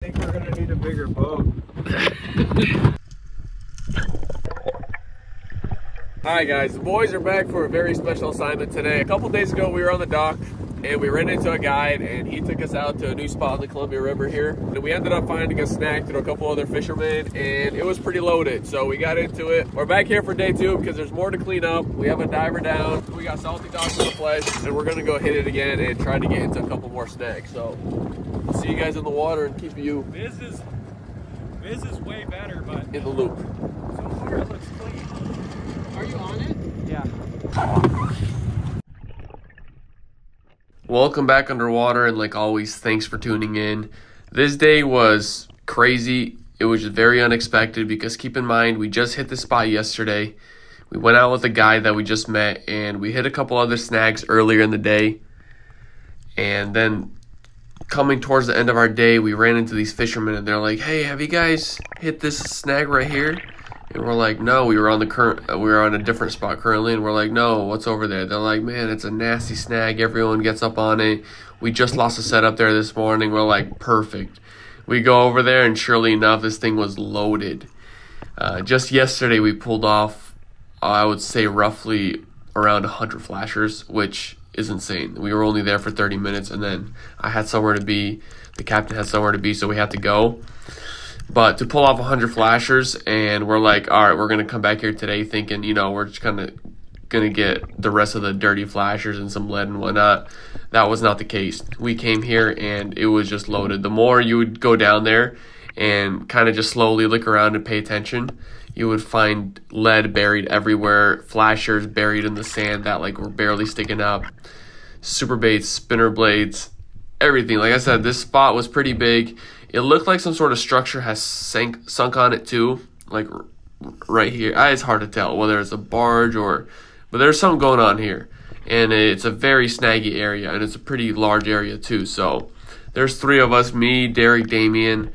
I think we're gonna need a bigger boat. Hi guys, the boys are back for a very special assignment today. A couple days ago we were on the dock and we ran into a guide and he took us out to a new spot on the Columbia River here. And we ended up finding a snack through a couple other fishermen and it was pretty loaded. So we got into it. We're back here for day 2 because there's more to clean up. We have a diver down. We got salty dogs in the flesh and we're gonna go hit it again and try to get into a couple more snacks. So we'll see you guys in the water and keep you This is way better, but in the loop. so far it looks clean. Are you on it? Yeah. Welcome back underwater, and like always, thanks for tuning in. This day was crazy. It was just very unexpected because keep in mind, we just hit the spot yesterday. We went out with a guy that we just met and we hit a couple other snags earlier in the day. And then coming towards the end of our day, we ran into these fishermen and they're like, "Hey, have you guys hit this snag right here?" And we're like, "No, we were on a different spot currently." And we're like, "No, what's over there?" They're like, "Man, it's a nasty snag. Everyone gets up on it. We just lost a set up there this morning." We're like, "Perfect." We go over there and surely enough, this thing was loaded. Just yesterday, we pulled off, I would say roughly around 100 flashers, which is insane. We were only there for 30 minutes and then I had somewhere to be. The captain had somewhere to be, so we had to go. But to pull off 100 flashers, and we're like, all right, we're going to come back here today thinking, you know, we're just kind of going to get the rest of the dirty flashers and some lead and whatnot. That was not the case. We came here and it was just loaded. The more you would go down there and kind of just slowly look around and pay attention, you would find lead buried everywhere, flashers buried in the sand that like were barely sticking up, super baits, spinner blades, everything. Like I said, this spot was pretty big. It looked like some sort of structure has sunk on it too, like right here. It's hard to tell whether it's a barge but there's something going on here. And it's a very snaggy area, and it's a pretty large area too. So there's 3 of us, me, Derek, Damien,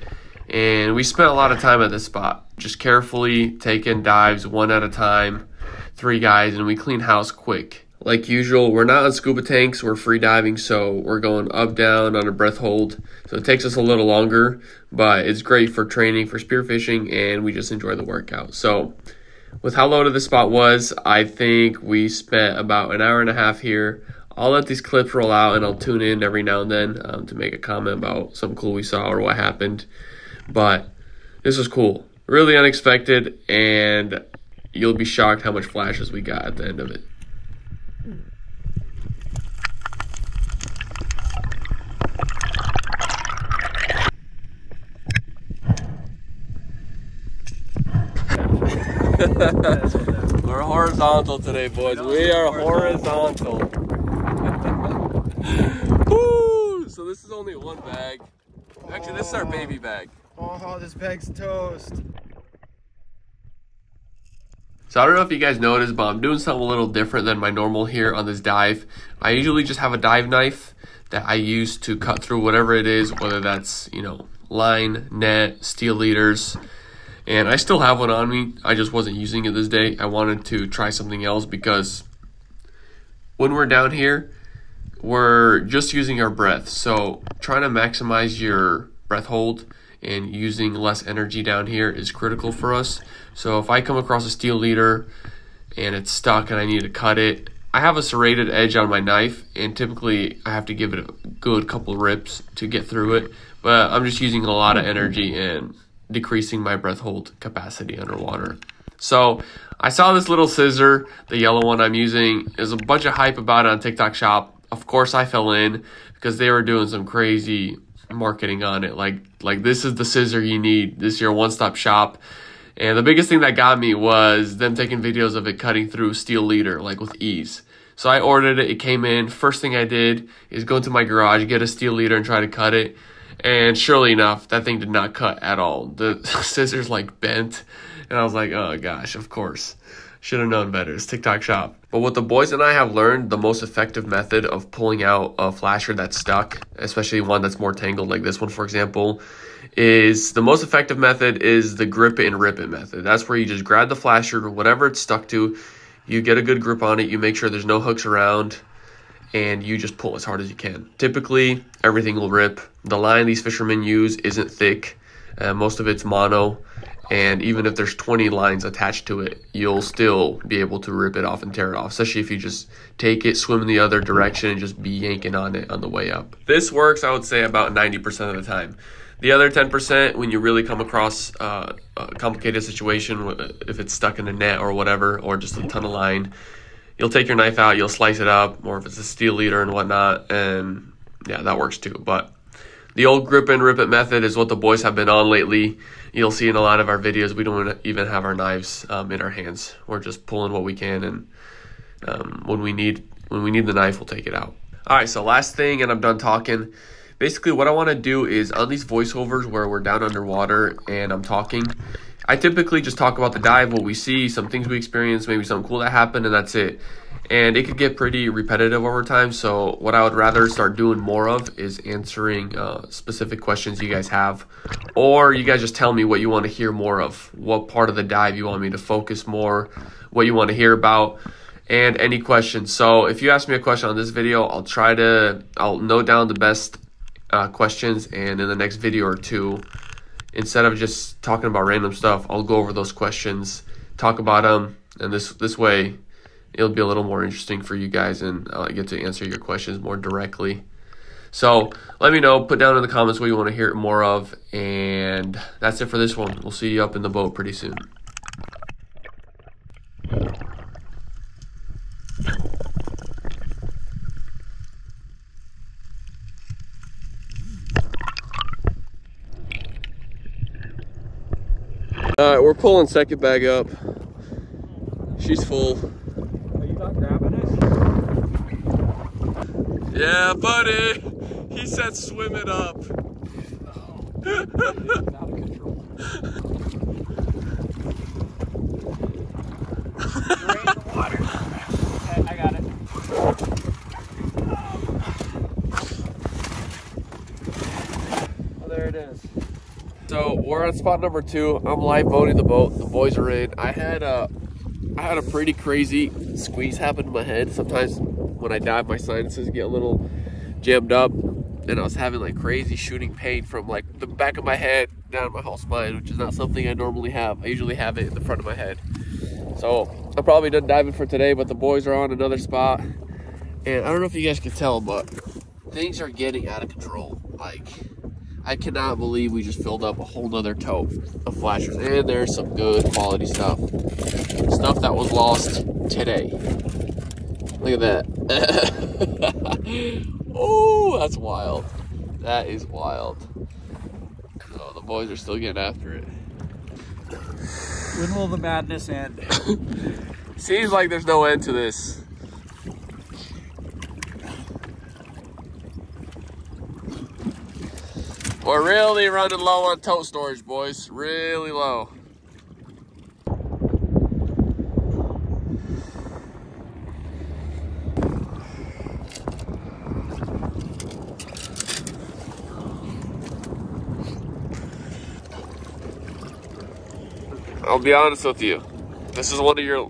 and we spent a lot of time at this spot, just carefully taking dives one at a time, 3 guys, and we clean house quick. Like usual, we're not on scuba tanks, we're free diving, so we're going up, down on a breath hold. So it takes us a little longer, but it's great for training, for spearfishing, and we just enjoy the workout. So with how loaded the spot was, I think we spent about an hour and a half here. I'll let these clips roll out and I'll tune in every now and then to make a comment about something cool we saw or what happened. But this was cool, really unexpected, and you'll be shocked how much flashes we got at the end of it. We're horizontal today, boys. We are horizontal. Woo! So this is only 1 bag. Actually, this is our baby bag. Oh, this bag's toast. So I don't know if you guys noticed, but I'm doing something a little different than my normal here on this dive. I usually just have a dive knife that I use to cut through whatever it is, whether that's, you know, line, net, steel leaders. And I still have one on me. I just wasn't using it this day. I wanted to try something else because when we're down here, we're just using our breath. So trying to maximize your breath hold and using less energy down here is critical for us. So if I come across a steel leader and it's stuck and I need to cut it, I have a serrated edge on my knife and typically I have to give it a good couple rips to get through it. But I'm just using a lot of energy and decreasing my breath hold capacity underwater. So I saw this little scissor, the yellow one I'm using. There's a bunch of hype about it on TikTok Shop. Of course I fell in because they were doing some crazy marketing on it. Like this is the scissor you need. This is your one-stop shop. And the biggest thing that got me was them taking videos of it cutting through steel leader like with ease. So I ordered it. It came in. First thing I did is go into my garage, get a steel leader and try to cut it. And surely enough, that thing did not cut at all. The scissors like bent. And I was like, oh gosh, of course. Should have known better. It's TikTok Shop. But what the boys and I have learned, the most effective method of pulling out a flasher that's stuck, especially one that's more tangled like this one, for example, is the most effective method is the grip it and rip it method. That's where you just grab the flasher, whatever it's stuck to, you get a good grip on it, you make sure there's no hooks around, and you just pull as hard as you can. Typically, everything will rip. The line these fishermen use isn't thick. Most of it's mono, and even if there's 20 lines attached to it, you'll still be able to rip it off and tear it off, especially if you just take it, swim in the other direction, and just be yanking on it on the way up. This works, I would say, about 90% of the time. The other 10%, when you really come across a complicated situation, if it's stuck in a net or whatever, or just a ton of line, you'll take your knife out, you'll slice it up, or if it's a steel leader and whatnot, and yeah, that works too. But the old grip and rip it method is what the boys have been on lately. You'll see in a lot of our videos, we don't even have our knives in our hands. We're just pulling what we can, and when we need the knife, we'll take it out. All right, so last thing, and I'm done talking. Basically, what I want to do is on these voiceovers where we're down underwater and I'm talking, I typically just talk about the dive, what we see, some things we experience, maybe something cool that happened, and that's it. And it could get pretty repetitive over time, so what I would rather start doing more of is answering specific questions you guys have, or you guys just tell me what you want to hear more of, what part of the dive you want me to focus more, what you want to hear about, and any questions. So if you ask me a question on this video, I'll note down the best questions, and in the next video or two, instead of just talking about random stuff, I'll go over those questions, talk about them, and this way it'll be a little more interesting for you guys, and I'll get to answer your questions more directly. So let me know, put down in the comments what you want to hear more of, and that's it for this one. We'll see you up in the boat pretty soon. All right, we're pulling second bag up. She's full. Are you not grabbing it? Yeah, buddy. He said swim it up. Out of control. You're in the water. Okay, I got it. Oh, there it is. So we're on spot number 2. I'm live boating the boat. The boys are in. I had a pretty crazy squeeze happen in my head. Sometimes when I dive, my sinuses get a little jammed up, and I was having like crazy shooting pain from like the back of my head down my whole spine, which is not something I normally have. I usually have it in the front of my head. So I'm probably done diving for today, but the boys are on another spot, and I don't know if you guys can tell, but things are getting out of control. Like, I cannot believe we just filled up a whole nother tote of flashers, and there's some good quality stuff. Stuff that was lost today. Look at that. Oh, that's wild. That is wild. Oh, the boys are still getting after it. When will the madness end? Seems like there's no end to this. We're really running low on tote storage, boys. Really low. I'll be honest with you. This is one of your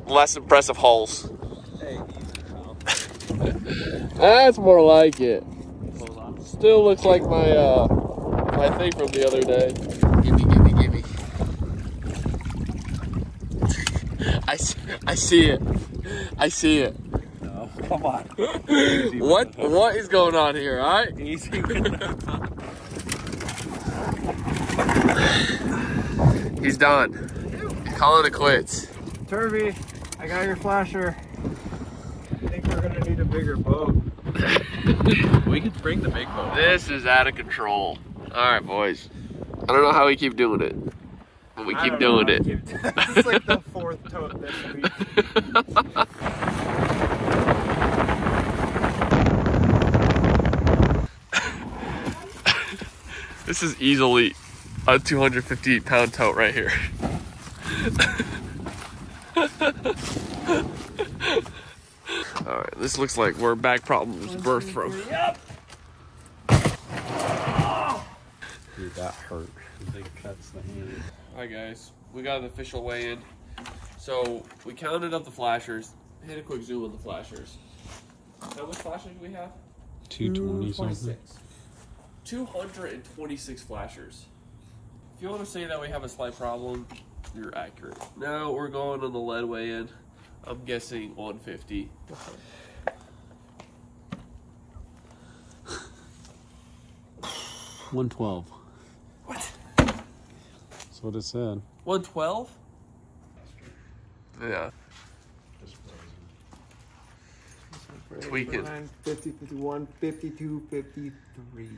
less impressive hauls. Hey, easy, pal. That's more like it. Still looks like my my thing from the other day. Gimme. I see it. I see it. No, come on. What is going on here, all right? Easy. He's done. Calling it quits. Turvy, I got your flasher. I think we're gonna need a bigger boat. We can bring the big boat. This is out of control. All right, boys. I don't know how we keep doing it, but we keep doing it. It's like the 4th tote this week. This is easily a 250-pound tote right here. All right, this looks like where back problems birthed from. Yep. Dude, that hurt. Big cuts the hand. All right, guys, we got an official weigh-in. So we counted up the flashers. Hit a quick zoom on the flashers. How much flashers do we have? 220 something. 226 flashers. If you want to say that we have a slight problem, you're accurate. Now we're going on the lead weigh-in. I'm guessing 150. 112. What? That's what it said. 112? Yeah. Tweaking. 50, 51, 52, 53.